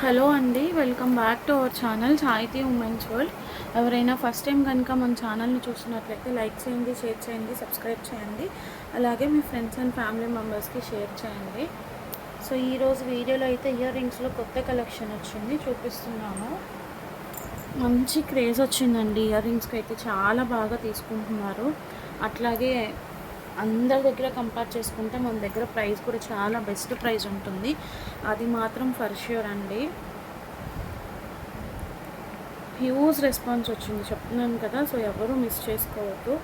Hello అండి, welcome back to our channel సాహితీ women's world. ఎవరైనా ఫస్ట్ టైం కనుక మన ఛానల్ని చూసినట్లయితే లైక్ చేయండి, షేర్ చేయండి, సబ్స్క్రైబ్ చేయండి. అలాగే మీ ఫ్రెండ్స్ అండ్ ఫ్యామిలీ మెంబర్స్కి షేర్ చేయండి. సో ఈరోజు వీడియోలో అయితే ఇయర్ రింగ్స్లో కొత్త కలెక్షన్ వచ్చింది, చూపిస్తున్నాము. మంచి క్రేజ్ వచ్చిందండి ఇయర్ రింగ్స్కి అయితే, చాలా బాగా తీసుకుంటున్నారు. అట్లాగే అందరి దగ్గర కంపేర్ చేసుకుంటే మన దగ్గర ప్రైస్ కూడా చాలా బెస్ట్ ప్రైస్ ఉంటుంది, అది మాత్రం ఫర్ ష్యూర్ అండి. హ్యూజ్ రెస్పాన్స్ వచ్చింది, చెప్తున్నాను కదా. సో ఎవరు మిస్ చేసుకోవద్దు.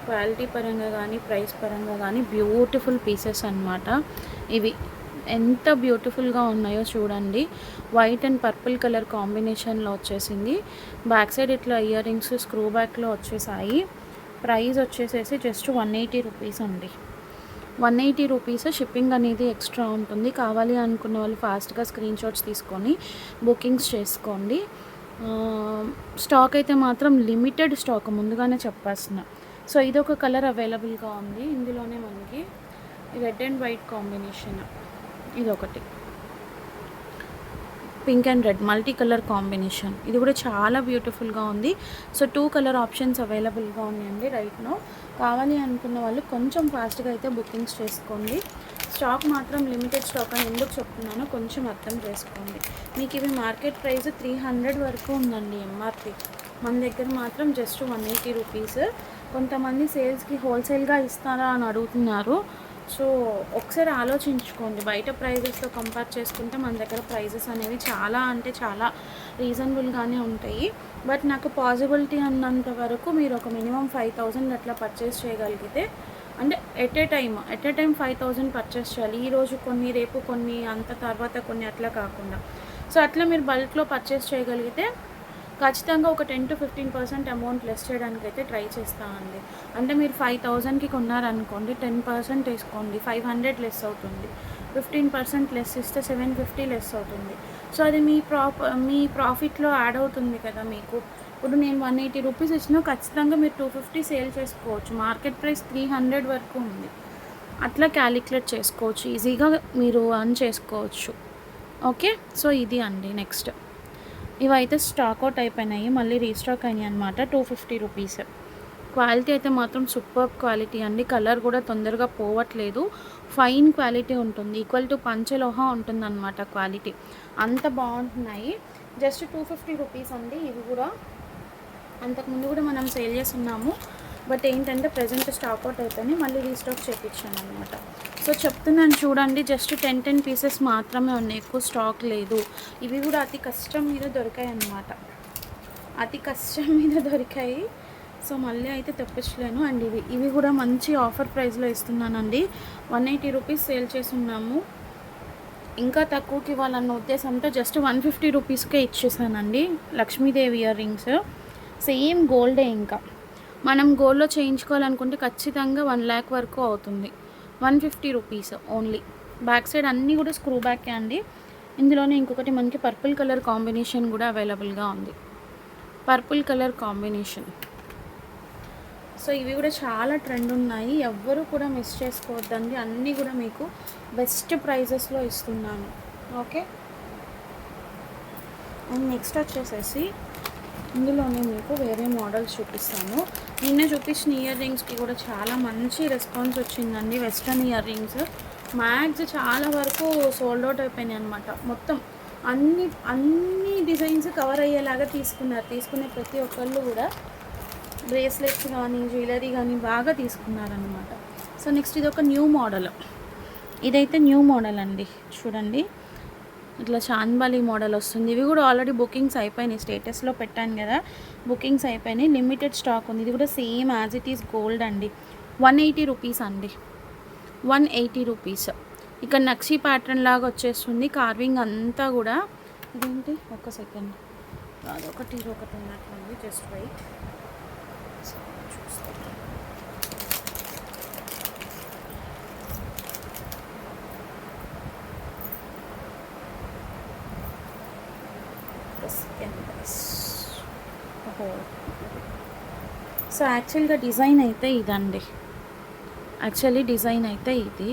క్వాలిటీ పరంగా కానీ ప్రైస్ పరంగా కానీ బ్యూటిఫుల్ పీసెస్ అన్నమాట. ఇవి ఎంత బ్యూటిఫుల్గా ఉన్నాయో చూడండి. వైట్ అండ్ పర్పుల్ కలర్ కాంబినేషన్లో వచ్చేసింది. బ్యాక్ సైడ్ ఇట్లా ఇయర్ రింగ్స్ స్క్రూ బ్యాక్లో వచ్చేసాయి. ప్రైస్ వచ్చేసేసి జస్ట్ 180 రూపీస్ అండి. 180 రూపీస్. షిప్పింగ్ అనేది ఎక్స్ట్రా ఉంటుంది. కావాలి అనుకున్న వాళ్ళు ఫాస్ట్గా స్క్రీన్ షాట్స్ తీసుకొని బుకింగ్స్ చేసుకోండి. స్టాక్ అయితే మాత్రం లిమిటెడ్ స్టాక్, ముందుగానే చెప్పేస్తున్నా. సో ఇదొక కలర్ అవైలబుల్గా ఉంది. ఇందులోనే మనకి రెడ్ అండ్ వైట్ కాంబినేషన్, ఇదొకటి pink and red multi colour combination, ఇది కూడా చాలా బ్యూటిఫుల్గా ఉంది. సో 2 కలర్ ఆప్షన్స్ అవైలబుల్గా ఉన్నాయండి రైట్ నో. కావాలి అనుకున్న వాళ్ళు కొంచెం ఫాస్ట్గా అయితే బుకింగ్స్ చేసుకోండి. స్టాక్ మాత్రం లిమిటెడ్ స్టాక్ అని ఎందుకు చెప్తున్నానో కొంచెం అర్థం చేసుకోండి. మీకు ఇవి మార్కెట్ ప్రైస్ 300 వరకు ఉందండి ఎంఆర్పి. మన దగ్గర మాత్రం జస్ట్ 180 రూపీస్. కొంతమంది సేల్స్కి హోల్సేల్గా ఇస్తారా అని అడుగుతున్నారు. సో ఒకసారి ఆలోచించుకోండి. బయట ప్రైజెస్తో కంపేర్ చేసుకుంటే మన దగ్గర ప్రైజెస్ అనేవి చాలా అంటే చాలా రీజనబుల్గానే ఉంటాయి. బట్ నాకు పాసిబిలిటీ అన్నంత వరకు మీరు ఒక మినిమం 5000 అట్లా పర్చేస్ చేయగలిగితే, అంటే ఎట్ ఏ టైం 5000 పర్చేస్ చేయాలి. ఈరోజు కొన్ని, రేపు కొన్ని, అంత తర్వాత కొన్ని, అట్లా కాకుండా. సో అట్లా మీరు బల్క్లో పర్చేస్ చేయగలిగితే ఖచ్చితంగా ఒక 10 to 15% అమౌంట్ లెస్ చేయడానికి అయితే ట్రై చేస్తామండి. అంటే మీరు 5000కి కొన్నారనుకోండి, 10% వేసుకోండి, 500 లెస్ అవుతుంది. 15% లెస్ ఇస్తే 750 లెస్ అవుతుంది. సో అది మీ ప్రాఫిట్లో యాడ్ అవుతుంది కదా మీకు. ఇప్పుడు నేను 180 రూపీస్ ఇచ్చినా ఖచ్చితంగా మీరు 250 సేల్ చేసుకోవచ్చు. మార్కెట్ ప్రైస్ 300 వరకు ఉంది. అట్లా క్యాలిక్యులేట్ చేసుకోవచ్చు, ఈజీగా మీరు అర్న్ చేసుకోవచ్చు. ఓకే, సో ఇది అండి. నెక్స్ట్ ఇవైతే స్టాక్అవుట్ అయిపోయినాయి, మళ్ళీ రీస్టాక్ అయినాయి అనమాట. 250 రూపీస్. క్వాలిటీ అయితే మాత్రం సూపర్ క్వాలిటీ అండి. కలర్ కూడా తొందరగా పోవట్లేదు. ఫైన్ క్వాలిటీ ఉంటుంది, ఈక్వల్ టు పంచలోహ ఉంటుంది అనమాట క్వాలిటీ. అంత బాగుంటున్నాయి. జస్ట్ 250 రూపీస్ అండి. ఇవి కూడా అంతకుముందు కూడా మనం సేల్ చేస్తున్నాము, బట్ ఏంటంటే ప్రజెంట్ స్టాక్అవుట్ అయిపోయి మళ్ళీ రీస్టాక్ చేయించాను అనమాట. సో చెప్తున్నాను చూడండి, జస్ట్ 10 పీసెస్ మాత్రమే ఉన్నాయి, ఎక్కువ స్టాక్ లేదు. ఇవి కూడా అతి కష్టం మీద దొరికాయి అన్నమాట, అతి కష్టం మీద దొరికాయి. సో మళ్ళీ అయితే తెప్పించలేను. అండ్ ఇవి కూడా మంచి ఆఫర్ ప్రైస్లో ఇస్తున్నానండి. 180 రూపీస్ సేల్ చేస్తున్నాము. ఇంకా తక్కువకి ఇవ్వాలన్న ఉద్దేశంతో జస్ట్ 150 రూపీస్కే ఇచ్చేసానండి. లక్ష్మీదేవి ఇయర్ రింగ్స్ సేమ్ గోల్డే. ఇంకా మనం గోల్డ్లో చేయించుకోవాలనుకుంటే ఖచ్చితంగా 1 lakh వరకు అవుతుంది. 150 రూపీస్ ఓన్లీ. బ్యాక్ సైడ్ అన్నీ కూడా స్క్రూ బ్యాకే అండి. ఇందులోనే ఇంకొకటి మనకి పర్పుల్ కలర్ కాంబినేషన్ కూడా అవైలబుల్గా ఉంది. Purple colour combination. సో ఇవి కూడా చాలా ట్రెండ్ ఉన్నాయి, ఎవ్వరూ కూడా మిస్ చేసుకోవద్దండి. అన్నీ కూడా మీకు బెస్ట్ ప్రైజెస్లో ఇస్తున్నాను. ఓకే, అండ్ నెక్స్ట్ వచ్చేసేసి ఇందులోనే మీకు వేరే మోడల్స్ చూపిస్తాను. నిన్న చూపించిన ఇయర్ రింగ్స్కి కూడా చాలా మంచి రెస్పాన్స్ వచ్చిందండి. వెస్ట్రన్ ఇయర్ రింగ్స్ మ్యాక్స్ చాలా వరకు సోల్డ్ అవుట్ అయిపోయినాయి అనమాట. మొత్తం అన్ని డిజైన్స్ కవర్ అయ్యేలాగా తీసుకునే ప్రతి ఒక్కళ్ళు కూడా బ్రేస్లెట్స్ కానీ జ్యువెలరీ కానీ బాగా తీసుకున్నారనమాట. సో నెక్స్ట్ ఇది ఒక న్యూ మోడల్. ఇదైతే న్యూ మోడల్ అండి, చూడండి. ఇట్లా చాంద్బాలి మోడల్ వస్తుంది. ఇవి కూడా ఆల్రెడీ బుకింగ్స్ అయిపోయినాయి, స్టేటస్లో పెట్టాను కదా, బుకింగ్స్ అయిపోయినాయి. లిమిటెడ్ స్టాక్ ఉంది. ఇది కూడా same as it is gold అండి. 180 రూపీస్ అండి, 180 రూపీస్. ఇక్కడ నక్షి ప్యాటర్న్ లాగా వచ్చేస్తుంది, కార్వింగ్ అంతా కూడా. ఇదేంటి, ఒక్క సెకండ్, అదొకటి ఇదొకటి ఉన్నట్లుంది, జస్ట్ వెయిట్. చూస్తాను. సో యాక్చువల్గా డిజైన్ అయితే ఇదండి. ఇది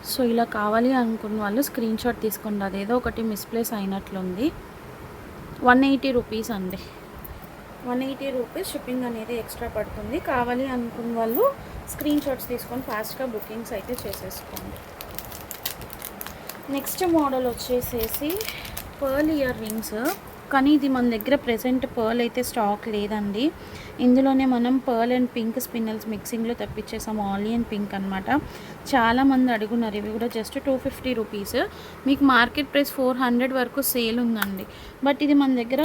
సో ఇలా కావాలి అనుకున్న వాళ్ళు స్క్రీన్ షాట్ తీసుకోండి. అదేదో ఒకటి మిస్ప్లేస్ అయినట్లుంది. 180 రూపీస్ అండి. 180 రూపీస్ షిప్పింగ్ అనేది ఎక్స్ట్రా పడుతుంది. కావాలి అనుకున్న వాళ్ళు స్క్రీన్ షాట్స్ తీసుకొని ఫాస్ట్గా బుకింగ్స్ అయితే చేసేసుకోండి. నెక్స్ట్ మోడల్ వచ్చేసేసి పర్ల్ ఇయర్ రింగ్స్. కానీ ఇది మన దగ్గర ప్రెజెంట్ పర్ల్ అయితే స్టాక్ లేదండి. ఇందులోనే మనం పర్ల్ అండ్ పింక్ స్పిన్నల్స్ మిక్సింగ్లో తెప్పించేసాం. ఆలియన్ పింక్ అనమాట. చాలామంది అడుగున్నారు. ఇవి కూడా జస్ట్ 250 రూపీస్. మీకు మార్కెట్ ప్రైస్ 400 వరకు సేల్ ఉందండి. బట్ ఇది మన దగ్గర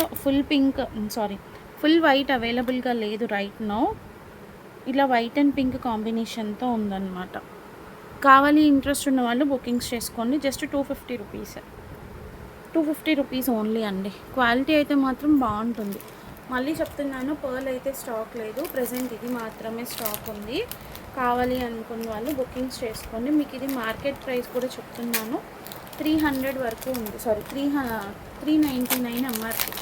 ఫుల్ వైట్ అవైలబుల్గా లేదు రైట్ నౌ. ఇలా వైట్ అండ్ పింక్ కాంబినేషన్తో ఉందన్నమాట. కావాలి ఇంట్రెస్ట్ ఉన్న వాళ్ళు బుకింగ్స్ చేసుకోండి. Just 250 rupees. 250 రూపీస్ ఓన్లీ అండి. క్వాలిటీ అయితే మాత్రం బాగుంటుంది. మళ్ళీ చెప్తున్నాను, పర్ల్ అయితే స్టాక్ లేదు. ప్రజెంట్ ఇది మాత్రమే స్టాక్ ఉంది. కావాలి అనుకున్న వాళ్ళు బుకింగ్స్ చేసుకోండి. మీకు ఇది మార్కెట్ ప్రైస్ కూడా చెప్తున్నాను, 300 వరకు ఉంది. 399 ఎంఆర్పి.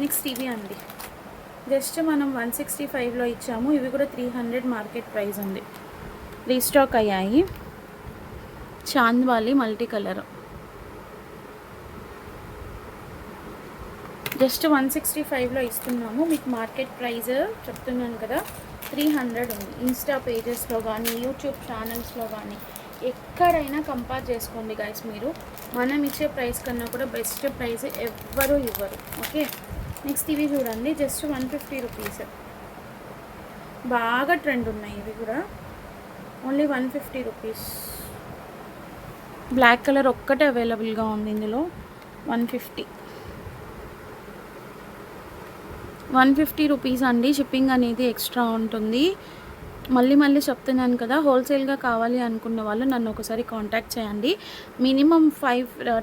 నెక్స్ట్ ఇవి అండి. జస్ట్ మనం 165లో ఇచ్చాము. ఇవి కూడా 300 మార్కెట్ ప్రైస్ ఉంది. రీస్టాక్ అయ్యాయి. Chandbali multi colour. జస్ట్ 165లో ఇస్తున్నాము. మీకు మార్కెట్ ప్రైస్ చెప్తున్నాను కదా, 300 ఉంది. ఇన్స్టా పేజెస్లో కానీ యూట్యూబ్ ఛానల్స్లో కానీ ఎక్కడైనా కంపేర్ చేసుకోండి గైస్. మీరు మనం ఇచ్చే ప్రైస్ కన్నా కూడా బెస్ట్ ప్రైస్ ఎవ్వరూ ఇవ్వరు. ఓకే, నెక్స్ట్ ఇవి చూడండి. Just 150 rupees. బాగా ట్రెండ్ ఉన్నాయి ఇవి కూడా. Only 150 rupees. బ్లాక్ కలర్ ఒక్కటే అవైలబుల్గా ఉంది ఇందులో. 150 రూపీస్ అండి. షిప్పింగ్ అనేది ఎక్స్ట్రా ఉంటుంది. మళ్ళీ చెప్తున్నాను కదా, హోల్సేల్గా కావాలి అనుకున్న వాళ్ళు నన్ను ఒకసారి కాంటాక్ట్ చేయండి. మినిమం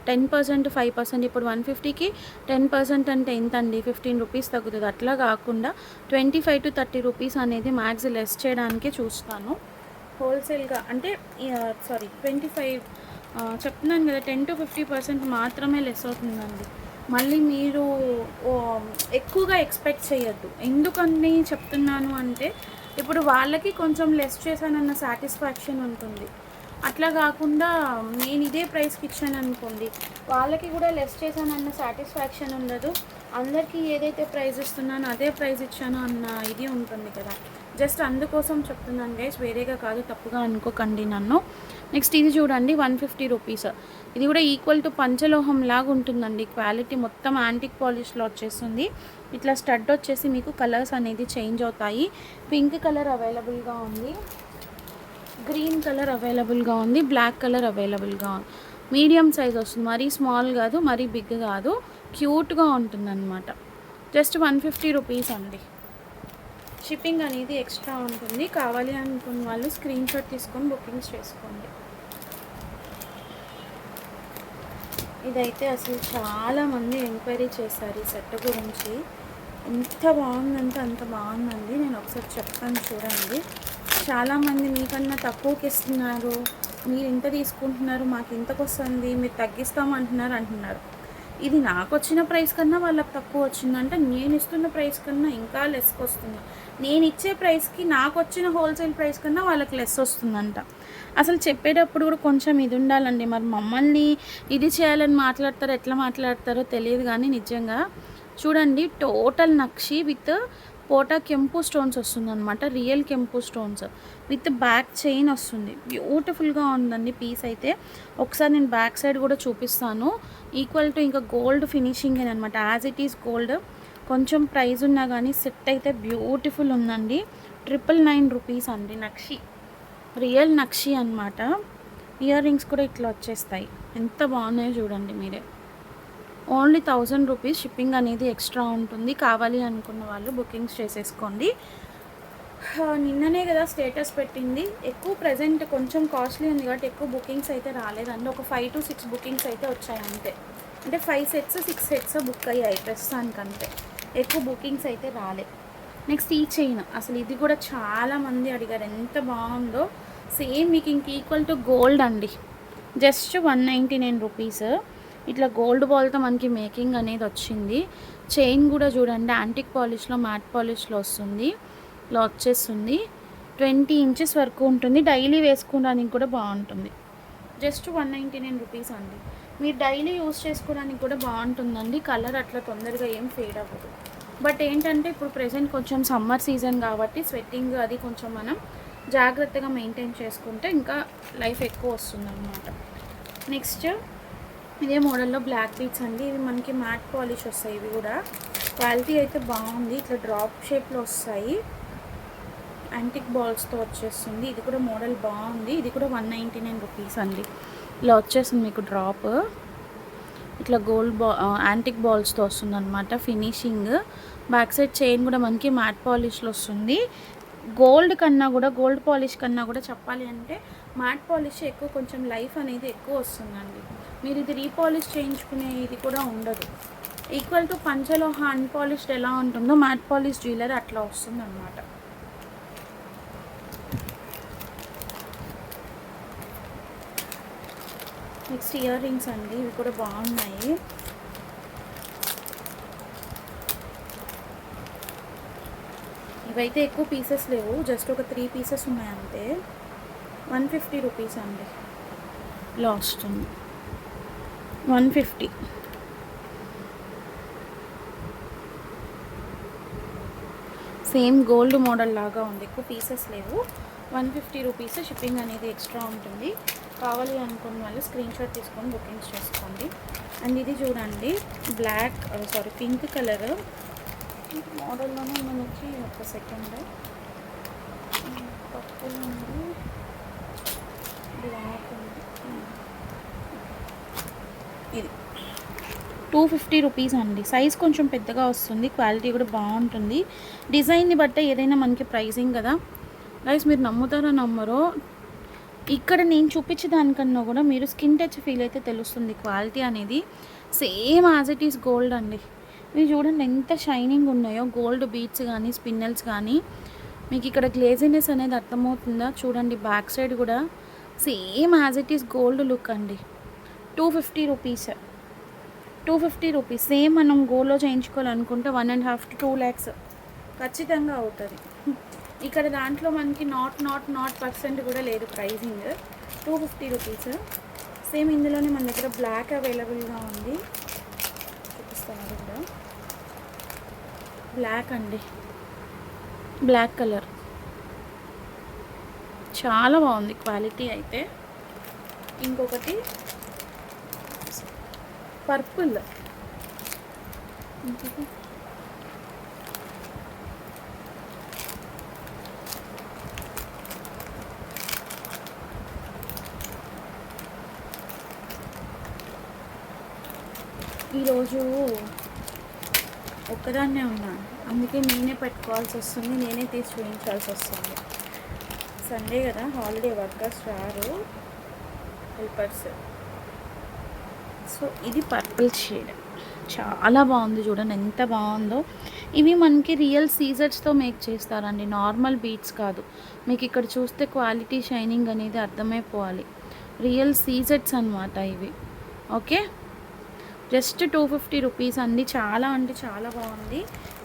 10%, 5%. ఇప్పుడు 150కి 10% అంటే ఎంత అండి? 15 రూపీస్ తగ్గుతుంది. అట్లా కాకుండా 25 to 30 రూపీస్ అనేది మ్యాక్స్ లెస్ చేయడానికే చూస్తాను. హోల్సేల్గా అంటే 25 చెప్తున్నాను కదా, 10 to 50% మాత్రమే లెస్ అవుతుందండి. మళ్ళీ మీరు ఎక్కువగా ఎక్స్పెక్ట్ చేయొద్దు. ఎందుకని చెప్తున్నాను అంటే, ఇప్పుడు వాళ్ళకి కొంచెం లెస్ చేశానన్న సాటిస్ఫాక్షన్ ఉంటుంది. అట్లా కాకుండా నేను ఇదే ప్రైస్కి ఇచ్చాను అనుకోండి, వాళ్ళకి కూడా లెస్ చేశానన్న సాటిస్ఫాక్షన్ ఉండదు. అందరికీ ఏదైతే ప్రైస్ ఇస్తున్నానో అదే ప్రైస్ ఇచ్చాను అన్న ఇది ఉంటుంది కదా. జస్ట్ అందుకోసం చెప్తున్నాను గైస్, వేరేగా కాదు, తప్పుగా అనుకోకండి నన్ను. నెక్స్ట్ ఇది చూడండి, 150 రూపీస్. ఇది కూడా ఈక్వల్ టు పంచలోహం లాగా ఉంటుందండి. క్వాలిటీ మొత్తం యాంటిక్ పాలిష్లో వచ్చేస్తుంది. ఇట్లా స్టడ్ వచ్చేసి మీకు కలర్స్ అనేది చేంజ్ అవుతాయి. పింక్ కలర్ అవైలబుల్గా ఉంది, గ్రీన్ కలర్ అవైలబుల్గా ఉంది, బ్లాక్ కలర్ అవైలబుల్గా ఉంది. మీడియం సైజ్ వస్తుంది. మరీ స్మాల్ కాదు, మరీ బిగ్ కాదు, క్యూట్గా ఉంటుందన్నమాట. జస్ట్ 150 రూపీస్ అండి. షిప్పింగ్ అనేది ఎక్స్ట్రా ఉంటుంది. కావాలి అనుకున్న వాళ్ళు స్క్రీన్ షాట్ తీసుకొని బుకింగ్స్ చేసుకోండి. ఇదైతే అసలు చాలామంది ఎంక్వైరీ చేశారు ఈ సెట్ గురించి. ఎంత బాగుందంటే అంత బాగుందండి. నేను ఒకసారి చెప్తాను చూడండి. చాలామంది మీకన్నా తక్కువకి ఇస్తున్నారు, మీరు ఇంత తీసుకుంటున్నారు, మాకు ఇంతకు వస్తుంది, మీరు తగ్గిస్తామంటున్నారు. ఇది నాకు వచ్చిన ప్రైస్ కన్నా వాళ్ళకి తక్కువ వచ్చిందంటే, నేను ఇస్తున్న ప్రైస్ కన్నా ఇంకా లెస్కి వస్తుంది. నేను ఇచ్చే ప్రైస్కి నాకు వచ్చిన హోల్సేల్ ప్రైస్ కన్నా వాళ్ళకి లెస్ వస్తుందంట. అసలు చెప్పేటప్పుడు కూడా కొంచెం ఇది ఉండాలండి. మరి మమ్మల్ని ఇది చేయాలని మాట్లాడతారో ఎట్లా మాట్లాడతారో తెలియదు, కానీ నిజంగా చూడండి, టోటల్ నక్షి విత్ పోటా కెంపు స్టోన్స్ వస్తుందన్నమాట. రియల్ కెంపు స్టోన్స్ విత్ బ్యాక్ చైన్ వస్తుంది. బ్యూటిఫుల్గా ఉందండి పీస్ అయితే. ఒకసారి నేను బ్యాక్ సైడ్ కూడా చూపిస్తాను. ఈక్వల్ టు ఇంకా గోల్డ్ ఫినిషింగ్ అనమాట. As it is gold. కొంచెం ప్రైస్ ఉన్నా కానీ సెట్ అయితే బ్యూటిఫుల్ ఉందండి. 999 రూపీస్ అండి. నక్షి, రియల్ నక్షి అనమాట. ఇయర్ రింగ్స్ కూడా ఇట్లా వచ్చేస్తాయి. ఎంత బాగున్నాయో చూడండి మీరే. Only 1000 rupees. షిప్పింగ్ అనేది ఎక్స్ట్రా ఉంటుంది. కావాలి అనుకున్న వాళ్ళు బుకింగ్స్ చేసేసుకోండి. నిన్ననే కదా స్టేటస్ పెట్టింది. ఎక్కువ ప్రజెంట్ కొంచెం కాస్ట్లీ ఉంది కాబట్టి ఎక్కువ బుకింగ్స్ అయితే రాలేదండి. ఒక 5 to 6 బుకింగ్స్ అయితే వచ్చాయి అంతే. అంటే 5 sets 6 sets బుక్ అయ్యాయి ప్రస్తుతానికంతే. ఎక్కువ బుకింగ్స్ అయితే రాలే. నెక్స్ట్ ఈ చైన్, అసలు ఇది కూడా చాలామంది అడిగారు. ఎంత బాగుందో. సేమ్ మీకు ఇంక ఈక్వల్ టు గోల్డ్ అండి. Just 199 rupees. ఇట్లా గోల్డ్ బాల్తో మనకి మేకింగ్ అనేది వచ్చింది. చైన్ కూడా చూడండి, యాంటిక్ పాలిష్లో, మ్యాట్ పాలిష్లో వస్తుంది. ఇలా వచ్చేస్తుంది. 20 inches వరకు ఉంటుంది. డైలీ వేసుకోవడానికి కూడా బాగుంటుంది. జస్ట్ 199 రూపీస్ అండి. మీరు డైలీ యూస్ చేసుకోవడానికి కూడా బాగుంటుందండి. కలర్ అట్లా తొందరగా ఏం ఫేడ్ అవ్వదు. బట్ ఏంటంటే ఇప్పుడు ప్రెజెంట్ కొంచెం సమ్మర్ సీజన్ కాబట్టి స్వెట్టింగ్ అది కొంచెం మనం జాగ్రత్తగా మెయింటైన్ చేసుకుంటే ఇంకా లైఫ్ ఎక్కువ వస్తుందన్నమాట. నెక్స్ట్ ఇదే మోడల్లో బ్లాక్ బీట్స్ అండి. ఇవి మనకి మ్యాట్ పాలిష్ వస్తాయి. ఇవి కూడా క్వాలిటీ అయితే బాగుంది. ఇట్లా డ్రాప్ షేప్లో వస్తాయి. యాంటిక్ బాల్స్తో వచ్చేస్తుంది. ఇది కూడా మోడల్ బాగుంది. ఇది కూడా 199 రూపీస్ అండి. ఇలా వచ్చేస్తుంది మీకు డ్రాప్. ఇట్లా గోల్డ్ యాంటిక్ బాల్స్తో వస్తుంది అనమాట ఫినిషింగ్. బ్యాక్ సైడ్ చైన్ కూడా మనకి మ్యాట్ పాలిష్లో వస్తుంది. గోల్డ్ పాలిష్ కన్నా కూడా చెప్పాలి అంటే మ్యాట్ పాలిష్ ఎక్కువ కొంచెం లైఫ్ అనేది ఎక్కువ వస్తుందండి. మీరు ఇది రీపాలిష్ చేయించుకునే ఇది కూడా ఉండదు. ఈక్వల్ టు పంచలో హ్యాండ్ పాలిష్డ్ ఎలా ఉంటుందో మ్యాట్ పాలిష్ జ్యువెలరీ అట్లా వస్తుంది అనమాట. నెక్స్ట్ ఇయర్ రింగ్స్ అండి. ఇవి కూడా బాగున్నాయి. ఇవైతే ఎక్కువ పీసెస్ లేవు, జస్ట్ ఒక 3 పీసెస్ ఉన్నాయి అంతే. 150 రూపీస్ అండి. లాస్ట్ 150. సేమ్ గోల్డ్ మోడల్ లాగా ఉంది. ఎక్కువ పీసెస్ లేవు. 150 రూపీస్. షిప్పింగ్ అనేది ఎక్స్ట్రా ఉంటుంది. కావాలి అనుకున్న వాళ్ళు స్క్రీన్ షాట్ తీసుకొని బుకింగ్స్ చేసుకోండి. అండ్ ఇది చూడండి, పింక్ కలర్ మోడల్లోనే మనకి ఒక సెకండ్ పర్పుల్ ఉంది. ఇది 250 రూపీస్ అండి. సైజ్ కొంచెం పెద్దగా వస్తుంది. క్వాలిటీ కూడా బాగుంటుంది. డిజైన్ని బట్టే ఏదైనా మనకి ప్రైజింగ్ కదా గైస్. మీరు నమ్ముతారో నమ్మరో, ఇక్కడ నేను చూపించే దానికన్నా కూడా మీరు స్కిన్ టచ్ ఫీల్ అయితే తెలుస్తుంది. క్వాలిటీ అనేది same as it is gold అండి. మీరు చూడండి ఎంత షైనింగ్ ఉన్నాయో. గోల్డ్ బీడ్స్ కానీ స్పిన్నల్స్ కానీ మీకు ఇక్కడ గ్లేజినెస్ అనేది అర్థమవుతుందా? చూడండి బ్యాక్ సైడ్ కూడా same as it is gold look అండి. 250 రూపీస్. 250 రూపీస్. సేమ్ మనం గోల్డ్లో చేయించుకోవాలనుకుంటే 1.5 to 2 lakhs ఖచ్చితంగా అవుతుంది. ఇక్కడ దాంట్లో మనకి నాట్ పర్సెంట్ కూడా లేదు ప్రైజింగ్. 250 రూపీస్. సేమ్ ఇందులోనే మన దగ్గర బ్లాక్ అవైలబుల్గా ఉంది. చూపిస్తాను. అది కూడా బ్లాక్ అండి. బ్లాక్ కలర్ చాలా బాగుంది క్వాలిటీ అయితే. ఇంకొకటి పర్పుల్. ఈరోజు ఒక్కదాన్నే ఉన్నాను, అందుకే నేనే పెట్టుకోవాల్సి వస్తుంది, నేనే తీసి చూపించాల్సి వస్తుంది. సండే కదా, హాలిడే, వర్కర్స్ రారు, హెల్పర్స్. సో ఇది పర్పుల్ షేడ్ చాలా బాగుంది. చూడండి ఎంత బాగుందో. ఇవి మనకి రియల్ సీజర్స్తో మేక్ చేస్తారండి, నార్మల్ బీట్స్ కాదు. మీకు ఇక్కడ చూస్తే క్వాలిటీ షైనింగ్ అనేది అర్థమైపోవాలి. రియల్ సీజర్స్ అనమాట ఇవి. ఓకే, జస్ట్ 250 రూపీస్ అండి. చాలా అంటే చాలా బాగుంది.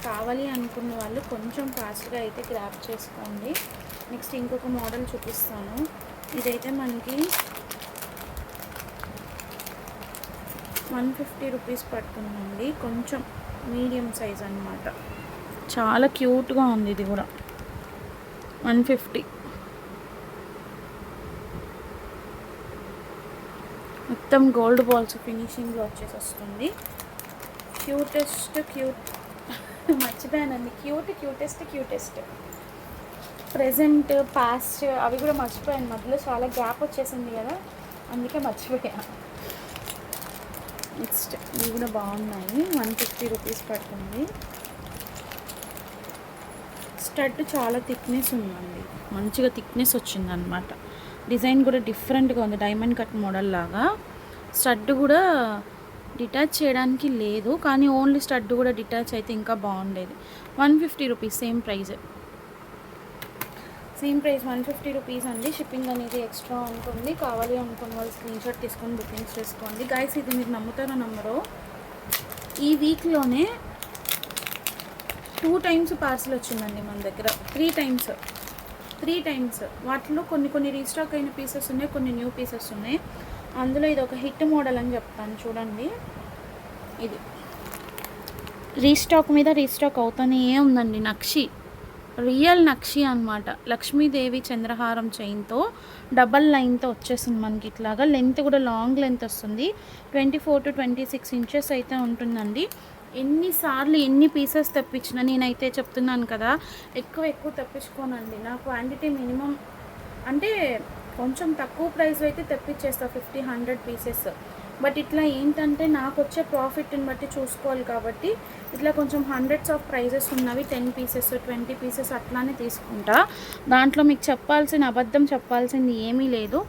కావాలి అనుకున్న వాళ్ళు కొంచెం ఫాస్ట్గా అయితే గ్రాప్ చేసుకోండి. నెక్స్ట్ ఇంకొక మోడల్ చూపిస్తాను. ఇదైతే మనకి 150 రూపీస్ పడుతుందండి. కొంచెం మీడియం సైజ్ అన్నమాట. చాలా క్యూట్గా ఉంది. ఇది కూడా 150. మొత్తం గోల్డ్ బాల్స్ ఫినిషింగ్లో వచ్చేసి వస్తుంది. క్యూట్ మర్చిపోయానండి. క్యూటెస్ట్ ప్రెజెంట్ పాస్ట్ అవి కూడా మర్చిపోయాను. మధ్యలో చాలా గ్యాప్ వచ్చేసింది కదా, అందుకే మర్చిపోయాను. నెక్స్ట్ ఇవి కూడా బాగున్నాయి. 150 రూపీస్ పడుతుంది. స్టడ్ చాలా థిక్నెస్ ఉందండి, మంచిగా థిక్నెస్ వచ్చిందనమాట. డిజైన్ కూడా డిఫరెంట్గా ఉంది, డైమండ్ కట్ మోడల్ లాగా. స్టడ్ కూడా డిటాచ్ చేయడానికి లేదు, కానీ ఓన్లీ స్టడ్ కూడా డిటాచ్ అయితే ఇంకా బాగుండేది. 150 రూపీస్. సేమ్ ప్రైస్ 150 రూపీస్ అండి. షిప్పింగ్ అనేది ఎక్స్ట్రా ఉంటుంది. కావాలి అనుకున్న వాళ్ళు స్క్రీన్ షాట్ తీసుకొని బుకింగ్స్ చేసుకోండి. గైస్ ఇది మీరు నమ్ముతారో నమ్మరో, ఈ వీక్లోనే 2 times పార్సల్ వచ్చిందండి మన దగ్గర. 3 times. వాటిలో కొన్ని రీస్టాక్ అయిన పీసెస్ ఉన్నాయి, కొన్ని న్యూ పీసెస్ ఉన్నాయి. అందులో ఇది ఒక హిట్ మోడల్ అని చెప్తాను చూడండి. ఇది రీస్టాక్ మీద రీస్టాక్ అవుతానే ఉందండి. నక్షి, రియల్ నక్షి అనమాట. లక్ష్మీదేవి చంద్రహారం చైన్తో డబల్ లైన్తో వచ్చేసింది మనకి. ఇట్లాగా లెంత్ కూడా లాంగ్ లెంత్ వస్తుంది. 24 to 26 ఇంచెస్ అయితే ఉంటుందండి. ఎన్నిసార్లు ఎన్ని పీసెస్ తెప్పించినా, నేనైతే చెప్తున్నాను కదా, ఎక్కువ తెప్పించుకోనండి. నా క్వాంటిటీ మినిమం అంటే కొంచెం తక్కువ ప్రైస్ అయితే తెప్పించేస్తా, 50-100 పీసెస్. బట్ ఇట్లా ఏంటంటే నాకు వచ్చే ప్రాఫిట్ని బట్టి చూసుకోవాలి కాబట్టి ఇట్లా కొంచెం హండ్రెడ్స్ ఆఫ్ ప్రైజెస్ ఉన్నవి 10 పీసెస్ 20 పీసెస్ అట్లానే తీసుకుంటా. దాంట్లో మీకు అబద్ధం చెప్పాల్సింది ఏమీ లేదు.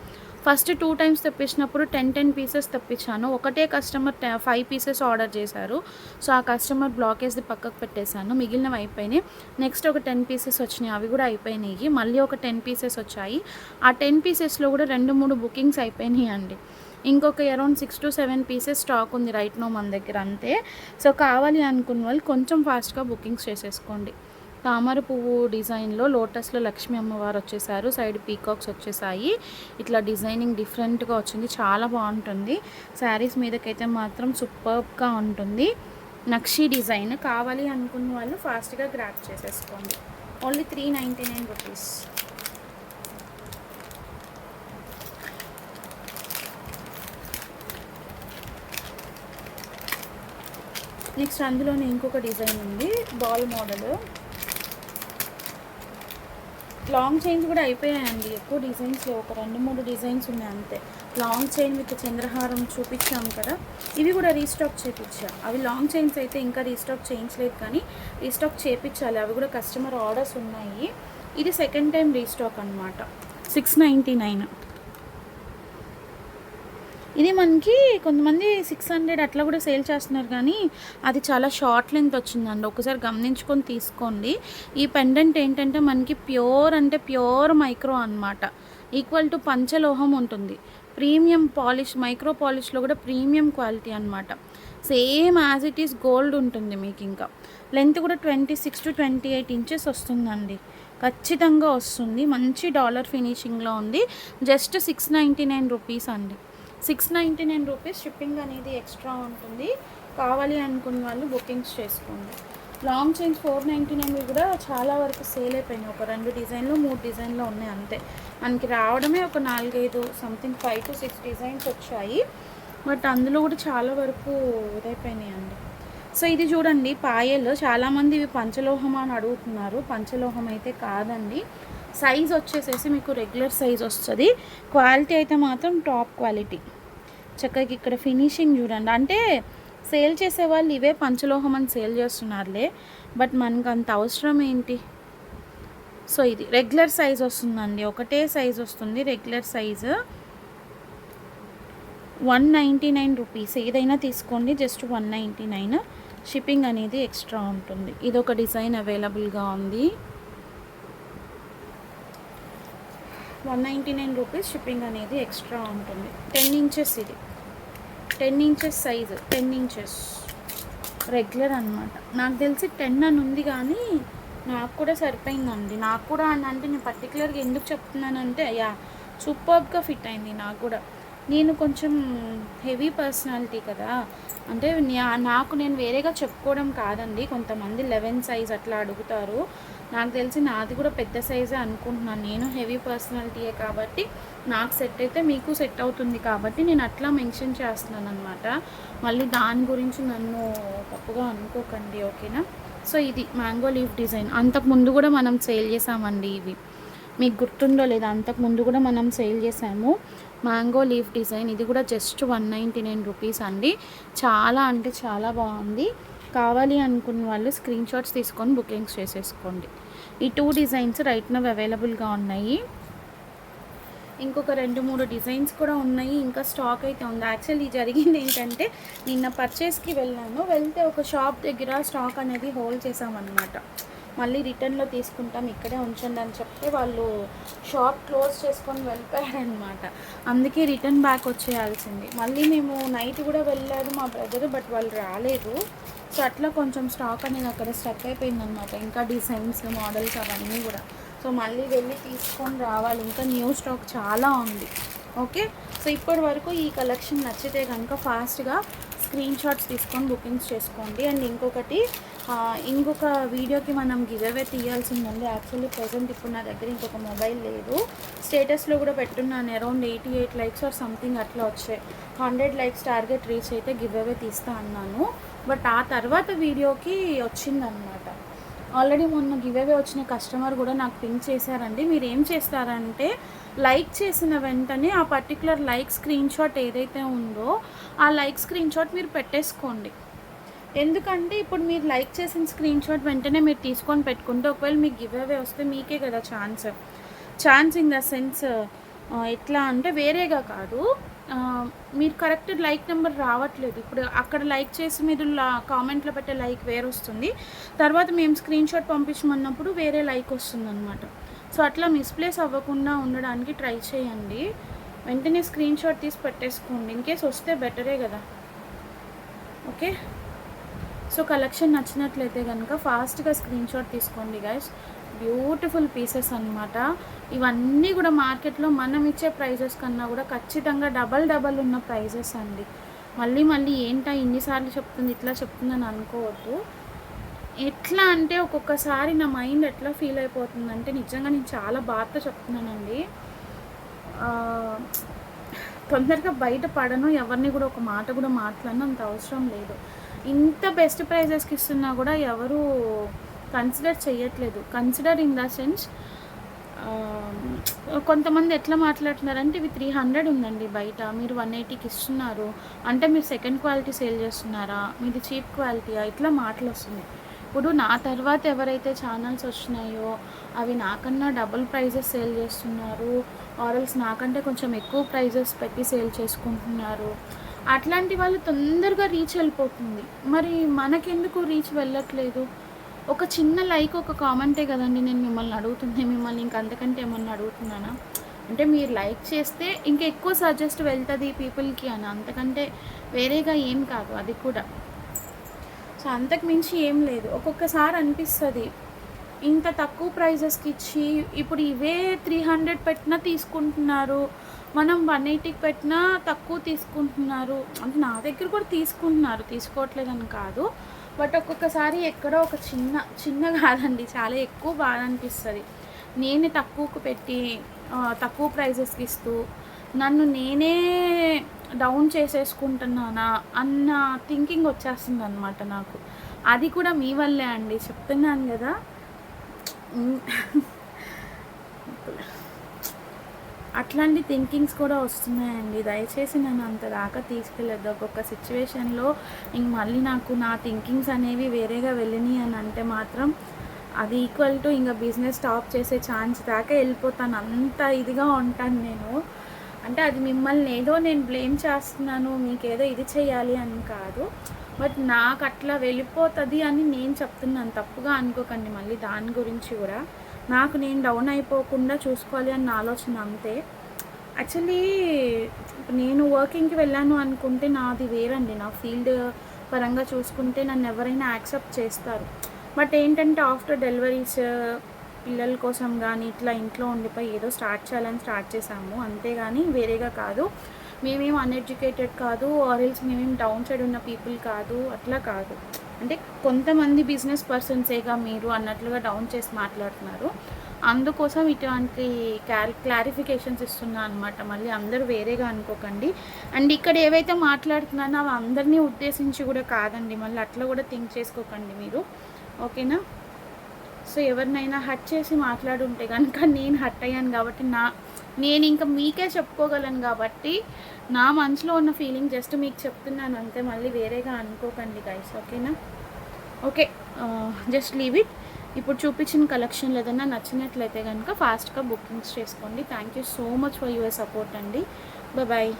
ఫస్ట్ 2 టైమ్స్ తెప్పించినప్పుడు 10 పీసెస్ తెప్పించాను. ఒకటే కస్టమర్ 5 పీసెస్ ఆర్డర్ చేశారు. సో ఆ కస్టమర్ బ్లాకేజ్ది పక్కకు పెట్టేశాను, మిగిలినవి అయిపోయినాయి. నెక్స్ట్ ఒక 10 పీసెస్ వచ్చినాయి, అవి కూడా అయిపోయినాయి. మళ్ళీ ఒక 10 పీసెస్ వచ్చాయి. ఆ 10 పీసెస్లో కూడా 2-3 బుకింగ్స్ అయిపోయినాయి అండి. ఇంకొక అరౌండ్ 6 to 7 పీసెస్ స్టాక్ ఉంది రైట్ నో మన దగ్గర, అంతే. సో కావాలి అనుకున్న వాళ్ళు కొంచెం ఫాస్ట్గా బుకింగ్స్ చేసేసుకోండి. తామర పువ్వు డిజైన్లో లోటస్లో లక్ష్మీ అమ్మవారు వచ్చేసారు, సైడ్ పీకాక్స్ వచ్చేసాయి. ఇట్లా డిజైనింగ్ డిఫరెంట్గా వచ్చింది, చాలా బాగుంటుంది. శారీస్ మీదకైతే మాత్రం సూపర్బ్గా ఉంటుంది. నక్షి డిజైన్ కావాలి అనుకున్న వాళ్ళు ఫాస్ట్గా గ్రాప్ చేసేసుకోండి. Only 399 rupees. నెక్స్ట్ అందులోనే ఇంకొక డిజైన్ ఉంది, బాల్ మోడల్. లాంగ్ చైన్స్ కూడా అయిపోయాయండి, ఎక్కువ డిజైన్స్ లేవు, ఒక 2-3 డిజైన్స్ ఉన్నాయి అంతే. లాంగ్ చైన్ విత్ చంద్రహారం చూపించాము కదా, ఇవి కూడా రీస్టాక్ చేయించా. అవి లాంగ్ చైన్స్ అయితే ఇంకా రీస్టాక్ చేయించలేదు, కానీ రీస్టాక్ చేయించాలి. అవి కూడా కస్టమర్ ఆర్డర్స్ ఉన్నాయి. ఇది సెకండ్ టైం రీస్టాక్ అనమాట. 699. ఇది మనకి కొంతమంది 600 అట్లా కూడా సేల్ చేస్తున్నారు, కానీ అది చాలా షార్ట్ లెంత్ వచ్చిందండి. ఒకసారి గమనించుకొని తీసుకోండి. ఈ పెండెంట్ ఏంటంటే మనకి ప్యూర్ అంటే ప్యూర్ మైక్రో అనమాట, ఈక్వల్ టు పంచలోహం ఉంటుంది. ప్రీమియం పాలిష్, మైక్రో పాలిష్లో కూడా ప్రీమియం క్వాలిటీ అనమాట. Same as it is gold ఉంటుంది మీకు. ఇంకా లెంత్ కూడా 26 to 28 ఇంచెస్ వస్తుందండి, ఖచ్చితంగా వస్తుంది. మంచి డాలర్ ఫినిషింగ్లో ఉంది. జస్ట్ 699 రూపీస్ అండి. 699 రూపీస్. షిప్పింగ్ అనేది ఎక్స్ట్రా ఉంటుంది. కావాలి అనుకున్న వాళ్ళు బుకింగ్స్ చేసుకోండి. లాంగ్ చైన్స్ 499 కూడా చాలా వరకు సేల్ అయిపోయినాయి. ఒక 2 డిజైన్లు 3 డిజైన్లు ఉన్నాయి అంతే. మనకి రావడమే ఒక 4-5 సంథింగ్ 5 to 6 డిజైన్స్ వచ్చాయి. బట్ అందులో కూడా చాలా వరకు ఇదైపోయినాయి అండి. సో ఇది చూడండి పాయలు, చాలామంది ఇవి పంచలోహం అని అడుగుతున్నారు. పంచలోహం అయితే కాదండి. సైజ్ వచ్చేసేసి మీకు రెగ్యులర్ సైజ్ వస్తుంది. క్వాలిటీ అయితే మాత్రం టాప్ క్వాలిటీ. చక్కగా ఇక్కడ ఫినిషింగ్ చూడండి. అంటే సేల్ చేసే వాళ్ళు ఇవే పంచలోహం అని సేల్ చేస్తున్నారులే, బట్ మనకు అంత అవసరం ఏంటి. సో ఇది రెగ్యులర్ సైజ్ వస్తుందండి, ఒకటే సైజ్ వస్తుంది రెగ్యులర్ సైజు. 199 రూపీస్. ఏదైనా తీసుకోండి, జస్ట్ 199. షిప్పింగ్ అనేది ఎక్స్ట్రా ఉంటుంది. ఇది ఒక డిజైన్ అవైలబుల్గా ఉంది, 199 రూపీస్. షిప్పింగ్ అనేది ఎక్స్ట్రా ఉంటుంది. 10 ఇంచెస్ ఇది, 10 ఇంచెస్ సైజు, 10 ఇంచెస్ రెగ్యులర్ అనమాట. నాకు తెలిసి 10 అని ఉంది, కానీ నాకు కూడా సరిపోయిందండి. నాకు కూడా అంటే నేను పర్టికులర్గా ఎందుకు చెప్తున్నానంటే సూపర్గా ఫిట్ అయింది నాకు కూడా. నేను కొంచెం హెవీ పర్సనాలిటీ కదా, అంటే నేను వేరేగా చెప్పుకోవడం కాదండి. కొంతమంది 11 సైజ్ అట్లా అడుగుతారు. నాకు తెలిసి నాది కూడా పెద్ద సైజే అనుకుంటున్నాను. నేను హెవీ పర్సనాలిటీయే కాబట్టి నాకు సెట్ అయితే మీకు సెట్ అవుతుంది కాబట్టి నేను అట్లా మెన్షన్ చేస్తున్నాను అనమాట. మళ్ళీ దాని గురించి నన్ను తప్పుగా అనుకోకండి, ఓకేనా. సో ఇది మ్యాంగో లీఫ్ డిజైన్. అంతకుముందు కూడా మనం సేల్ చేసామండి ఇవి, మీకు గుర్తుందో లేదా, అంతకుముందు కూడా మనం సేల్ చేసాము మ్యాంగో లీఫ్ డిజైన్. ఇది కూడా జస్ట్ 199 రూపీస్ అండి. చాలా అంటే చాలా బాగుంది. కావాలి అనుకున్న వాళ్ళు స్క్రీన్ షాట్స్ తీసుకొని బుకింగ్స్ చేసేసుకోండి. ఈ 2 డిజైన్స్ రైట్ నౌ అవైలబుల్గా ఉన్నాయి. ఇంకొక 2-3 డిజైన్స్ కూడా ఉన్నాయి, ఇంకా స్టాక్ అయితే ఉంది. యాక్చువల్లీ జరిగింది ఏంటంటే, నిన్న పర్చేస్కి వెళ్తే ఒక షాప్ దగ్గర స్టాక్ అనేది హోల్డ్ చేసామన్నమాట. మళ్ళీ రిటర్న్లో తీసుకుంటాం, ఇక్కడే ఉంచండి అని చెప్తే వాళ్ళు షాప్ క్లోజ్ చేసుకొని వెళ్ళిపోయారనమాట. అందుకే రిటర్న్ బ్యాక్ వచ్చేయాల్సింది. మళ్ళీ మేము నైట్ కూడా వెళ్ళాడు మా బ్రదర్, బట్ వాళ్ళు రాలేదు. సో అట్లా కొంచెం స్టాక్ అనేది అక్కడ స్టక్ అయిపోయిందనమాట. ఇంకా డిజైన్స్, మోడల్స్ అవన్నీ కూడా. సో మళ్ళీ వెళ్ళి తీసుకొని రావాలి. ఇంకా న్యూ స్టాక్ చాలా ఉంది. ఓకే. సో ఇప్పటి వరకు ఈ కలెక్షన్ నచ్చితే కనుక ఫాస్ట్గా స్క్రీన్ షాట్స్ తీసుకొని బుకింగ్స్ చేసుకోండి. అండ్ ఇంకొక వీడియోకి మనం గివ్ అవే తీయాల్సిందండి. యాక్చువల్లీ ప్రెజెంట్ ఇప్పుడు నా దగ్గర ఇంకొక మొబైల్ లేదు. స్టేటస్లో కూడా పెట్టున్నాను, అరౌండ్ 88 లైక్స్ ఆర్ సంథింగ్ అట్లా వచ్చాయి. 100 లైక్స్ టార్గెట్ రీచ్ అయితే గివ్ అవే తీస్తా అన్నాను. బట్ ఆ తర్వాత వీడియోకి వచ్చిందనమాట. ఆల్రెడీ మొన్న గివ్ అవే వచ్చిన కస్టమర్ కూడా నాకు పింక్ చేశారండి. మీరు ఏం చేస్తారంటే లైక్ చేసిన వెంటనే ఆ పర్టికులర్ లైక్ స్క్రీన్ షాట్ ఏదైతే ఉందో ఆ లైక్ స్క్రీన్ షాట్ మీరు పెట్టేసుకోండి. ఎందుకంటే ఇప్పుడు మీరు లైక్ చేసిన స్క్రీన్ షాట్ వెంటనే మీరు తీసుకొని పెట్టుకుంటే ఒకవేళ మీకు గివ్ అవే వస్తే మీకే కదా ఛాన్స్ ఇన్ ద సెన్స్ ఎట్లా అంటే వేరేగా కాదు, మీరు కరెక్ట్ లైక్ నెంబర్ రావట్లేదు. ఇప్పుడు అక్కడ లైక్ చేసి మీరు కామెంట్లో పెట్టే లైక్ వేరే వస్తుంది, తర్వాత మేము స్క్రీన్ షాట్ పంపించమన్నప్పుడు వేరే లైక్ వస్తుంది అనమాట. సో అట్లా మిస్ప్లేస్ అవ్వకుండా ఉండడానికి ట్రై చేయండి. వెంటనే స్క్రీన్ షాట్ తీసి పెట్టేసుకోండి. ఇన్కేస్ వస్తే బెటరే కదా. ఓకే. సో కలెక్షన్ నచ్చినట్లయితే కనుక ఫాస్ట్గా స్క్రీన్ షాట్ తీసుకోండి గైస్. బ్యూటిఫుల్ పీసెస్ అనమాట. ఇవన్నీ కూడా మార్కెట్లో మనం ఇచ్చే ప్రైజెస్ కన్నా కూడా ఖచ్చితంగా డబల్ ఉన్న ప్రైజెస్ అండి. మళ్ళీ ఏంటా ఇన్నిసార్లు చెప్తుంది ఇట్లా చెప్తుందని అనుకోవద్దు. ఎట్లా అంటే ఒక్కొక్కసారి నా మైండ్ ఎట్లా ఫీల్ అయిపోతుందంటే నిజంగా నేను చాలా బాధతో చెప్తున్నానండి. తొందరగా బయట పడను, ఎవరిని కూడా ఒక మాట కూడా మాట్లాడను, అంత అవసరం లేదు. ఇంత బెస్ట్ ప్రైజెస్కి ఇస్తున్నా కూడా ఎవరు కన్సిడర్ చేయట్లేదు. కన్సిడర్ ఇన్ ద సెన్స్ కొంతమంది ఎట్లా మాట్లాడుతున్నారంటే ఇవి 300 ఉందండి బయట, మీరు 180కి ఇస్తున్నారు అంటే మీరు సెకండ్ క్వాలిటీ సేల్ చేస్తున్నారా, మీది చీప్ క్వాలిటీయా, ఇట్లా మాటలు వస్తున్నాయి. ఇప్పుడు నా తర్వాత ఎవరైతే ఛానల్స్ వచ్చినాయో అవి నాకన్నా డబుల్ ప్రైజెస్ సేల్ చేస్తున్నారు, ఆర్ఎల్స్ నాకంటే కొంచెం ఎక్కువ ప్రైజెస్ పెట్టి సేల్ చేసుకుంటున్నారు. అట్లాంటి వాళ్ళు తొందరగా రీచ్ వెళ్ళిపోతుంది. మరి మనకెందుకు రీచ్ వెళ్ళట్లేదు? ఒక చిన్న లైక్ ఒక కామెంటే కదండి నేను మిమ్మల్ని అడుగుతుంది. మిమ్మల్ని ఇంక అంతకంటే ఏమన్నా అడుగుతున్నానా? అంటే మీరు లైక్ చేస్తే ఇంకా ఎక్కువ సజెస్ట్ వెళ్తుంది పీపుల్కి అని, అంతకంటే వేరేగా ఏం కాదు అది కూడా. సో అంతకు మించి ఏం లేదు. ఒక్కొక్కసారి అనిపిస్తుంది ఇంత తక్కువ ప్రైజెస్కి ఇచ్చి ఇప్పుడు ఇవే 300 పెట్టినా తీసుకుంటున్నారు, మనం 180కి పెట్టినా తక్కువ తీసుకుంటున్నారు. అంటే నా దగ్గర కూడా తీసుకుంటున్నారు, తీసుకోవట్లేదని కాదు. బట్ ఒక్కొక్కసారి ఎక్కడో ఒక చిన్న కాదండి, చాలా ఎక్కువ బాధ అనిపిస్తుంది. నేను తక్కువకు పెట్టి తక్కువ ప్రైజెస్కి ఇస్తూ నన్ను నేనే డౌన్ చేసేసుకుంటున్నానా అన్న థింకింగ్ వచ్చేస్తుంది అనమాట నాకు. అది కూడా మీ వల్లే అండి, చెప్తున్నాను కదా. అట్లాంటి థింకింగ్స్ కూడా వస్తున్నాయండి. దయచేసి నన్ను అంత దాకా తీసుకెళ్ళద్దు. ఒక్కొక్క సిచ్యువేషన్లో ఇంక మళ్ళీ నాకు నా థింకింగ్స్ అనేవి వేరేగా వెళ్ళినాయి అని అంటే మాత్రం అది ఈక్వల్ టు ఇంకా బిజినెస్ స్టాప్ చేసే ఛాన్స్ దాకా వెళ్ళిపోతాను. అంత ఇదిగా ఉంటాను నేను. అంటే అది మిమ్మల్ని ఏదో నేను బ్లేమ్ చేస్తున్నాను, మీకేదో ఇది చేయాలి అని కాదు, బట్ నాకు అట్లా వెళ్ళిపోతుంది అని నేను చెప్తున్నాను. తప్పుగా అనుకోకండి మళ్ళీ దాని గురించి కూడా. నాకు నేను డౌన్ అయిపోకుండా చూసుకోవాలి అన్న ఆలోచన అంతే. యాక్చువల్లీ నేను వర్కింగ్కి వెళ్ళాను అనుకుంటే నాది వేరండి. నా ఫీల్డ్ పరంగా చూసుకుంటే నన్ను ఎవరైనా యాక్సెప్ట్ చేస్తారు. బట్ ఏంటంటే ఆఫ్టర్ డెలివరీస్ పిల్లల కోసం కానీ ఇట్లా ఇంట్లో ఉండిపోయి ఏదో స్టార్ట్ చేయాలని స్టార్ట్ చేసాము, అంతేగాని వేరేగా కాదు. మేమేం అన్ఎడ్యుకేటెడ్ కాదు, ఆర్ఎల్స్ మేమేం డౌన్ సైడ్ ఉన్న పీపుల్ కాదు, అట్లా కాదు. అంటే కొంతమంది బిజినెస్ పర్సన్సేగా మీరు అన్నట్లుగా డౌన్ చేసి మాట్లాడుతున్నారు. అందుకోసం ఇటువంటి క్లారిఫికేషన్స్ ఇస్తున్నా అనమాట. మళ్ళీ అందరూ వేరేగా అనుకోకండి. అండ్ ఇక్కడ ఏవైతే మాట్లాడుతున్నానో అవి అందరినీ ఉద్దేశించి కూడా కాదండి, మళ్ళీ అట్లా కూడా థింక్ చేసుకోకండి మీరు. ఓకేనా? సో ఎవరినైనా హర్ట్ చేసి మాట్లాడుంటే కనుక నేను హర్ట్ అయ్యాను కాబట్టి నేను ఇంకా మీకే చెప్పుకోగలను కాబట్టి నా మనసులో ఉన్న ఫీలింగ్ జస్ట్ మీకు చెప్తున్నాను అంతే, మళ్ళీ వేరేగా అనుకోకండి గైస్. ఓకేనా? Okay, just leave it. ఇప్పుడు చూపించిన కలెక్షన్లు ఏదైనా నచ్చినట్లయితే కనుక ఫాస్ట్గా బుకింగ్స్ చేసుకోండి. Thank you so much for your support అండి. బాయ్.